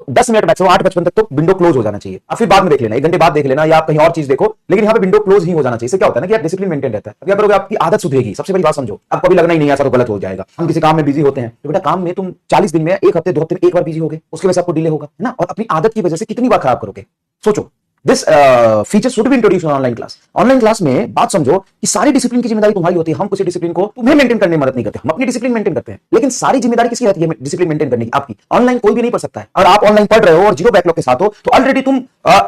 10 minute maximum 8:55 तक तो window close हो जाना चाहिए। अब फिर बाद में देख लेना, 1 घंटे बाद देख लेना या आप कहीं और चीज देखो, लेकिन यहाँ पे विंडो क्लोज ही हो जाना चाहिए। इससे क्या होता है ना कि डिसिप्लिन मेंटेन रहता है। अब क्या करोगे, आपकी आदत सुधरेगी। सबसे बड़ी बात समझो, आपको भी लगना ही नहीं ऐसा तो गलत हो जाएगा, हम किसी काम में बिजी होते हैं, तो बेटा काम में तुम 40 दिन में 1 हफ्ते 2 हफ्ते में एक बार बिजी होगे, उसकी वजह से आपको डिले होगा, है ना। और अपनी आदत की वजह से कितनी बार खराब करोगे, सोचो। This feature should be introduce in online class. Online class में बात समझो कि सारी डिसिप्लिन की जिम्मेदारी तुम्हारी होती है। हम किसी डिसिप्लिन को तुम्हें मेंटेन करने में मदद नहीं करते, हम अपनी डिसिप्लिन मेंटेन करते हैं, लेकिन सारी जिम्मेदारी किसकी रहती है डिसिप्लिन मेंटेन करने की, आपकी। ऑनलाइन कोई भी नहीं पढ़ सकता है। और आप ऑनलाइन पढ़ रहे हो और 0 बैकलॉग के साथ हो, तो ऑलरेडी तुम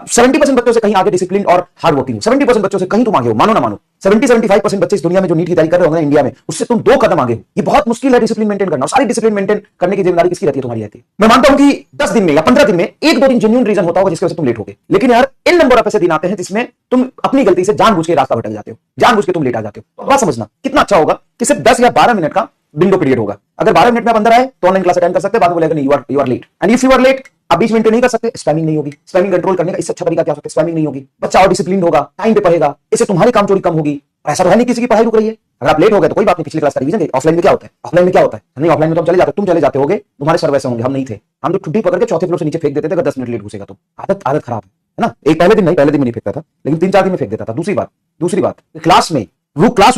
70% बच्चों से कहीं आगे डिसिप्लिन और हार्ड वर्किंग हो। 70% बच्चों से कहीं तुम आगे हो, मानो ना मानो। 70-75% बच्चे इस दुनिया में जो नीट की तैयारी कर रहे होंगे इंडिया में, उससे तुम 2 कदम आगे हो। ये बहुत मुश्किल है डिसिप्लिन मेंटेन करना। सारी डिसिप्लिन मेंटेन करने की जिम्मेदारी किसकी रहती है, तुम्हारी रहती है। मैं मानता हूं कि 10 दिन में या 15 दिन में 1-2 दिन जेन्युइन रीजन होता होगा जिसकी वजह से तुम लेट हो गए, लेकिन यार इन नंबर ऑफ ऐसे दिन आते हैं जिसमें तुम अपनी गलती से जानबूझ के रास्ता भटक जाते हो, जानबूझ के तुम लेट आ जाते हो। तो बात समझना कितना अच्छा होगा कि सिर्फ 10 या 12 मिनट का विंडो पीरियड होगा। अगर 12 मिनट में आप अंदर आए तो ऑनलाइन क्लास अटेंड कर सकते हैं, बाद में बोलेगा नहीं you are late. And if you are late, आप 20 मिनट नहीं कर सकते, स्पैमिंग नहीं होगी। स्पैमिंग कंट्रोल करने का इससे अच्छा तरीका क्या हो सकता है, स्पैमिंग नहीं होगी। बच्चा और डिसिप्लिन होगा, टाइम पे पढ़ेगा, इससे तुम्हारी काम चोरी कम होगी। ऐसा तो है नहीं किसी की पढ़ाई रुक रही है। अगर आप लेट हो गए तो कोई बात नहीं, पिछली क्लास का रिवीजन। ऑफलाइन में क्या होता है, ऑफलाइन में क्या होता है, नहीं ऑफलाइन में तो हम चले जाते, तुम चले जाते होगे, तुम्हारे सर वैसे होंगे, हम नहीं थे। हम तो ठुड्डी पकड़ के चौथे फ्लोर से नीचे फेंक देते थे अगर 10 मिनट लेट घुसेगा तो। आदत खराब है ना। एक पहले दिन नहीं फेंकता था, लेकिन 3-4 दिन में फेंक देता था। दूसरी बात क्लास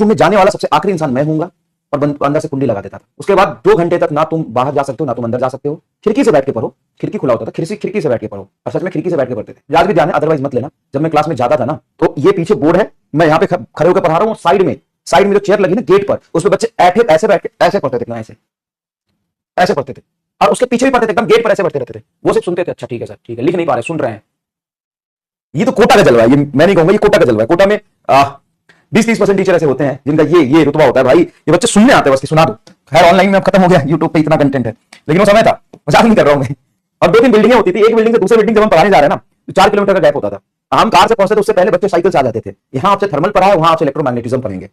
रूम में जाने वाला सबसे आखिरी इंसान मैं हूंगा और अंदर से कुंडी लगा देता था। उसके बाद 2 घंटे तक ना तुम बाहर जा सकते हो ना तुम अंदर जा सकते हो। खिड़की से बैठ के पढ़ो, खिड़की खुला होता था, खिड़की से बैठ के पढ़ो। और सच में खिड़की से बैठ के पढ़ते थे। आज भी ध्यान है, अदरवाइज मत लेना। जब मैं क्लास में जाता था ना, तो ये पीछे बोर्ड है, मैं यहाँ पे खड़े होकर पढ़ा रहा हूँ, साइड में जो चेयर लगी ना गेट पर, उसमें बच्चे ऐसे बैठ के ऐसे पढ़ते थे, ऐसे पढ़ते थे। और उसके पीछे भी पढ़ते थे, एकदम गेट पर ऐसे बैठते रहते थे। वो सिर्फ सुनते थे, अच्छा ठीक है सर, ठीक है, लिख नहीं पा रहे, सुन रहे हैं। ये तो कोटा का जलवा है, ये मैं नहीं कहूंगा, ये कोटा का जलवा है। कोटा में 20-30% टीचर ऐसे होते हैं जिनका ये रुतबा होता है, भाई ये बच्चे सुनने आते हैं, बस सुना दो। खैर ऑनलाइन में अब खत्म हो गया, यूट्यूब पे इतना कंटेंट है, लेकिन वो समय था, मजाक नहीं कर रहा हूं मैं। और 2-3 बिल्डिंगें होती थी, एक बिल्डिंग से दूसरे बिल्डिंग जब हम पढ़ाने जा रहे हैं ना, तो 4 किलोमीटर का गैप होता था। हम कार से पहुंचते तो उससे पहले बच्चे साइकिल से आ जाते थे। यहाँ आपसे थर्मल पढ़ा है, वहां आपसे इलेक्ट्रोमैग्नेटिज्म पढ़ेंगे,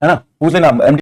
है ना, पूछ लेना।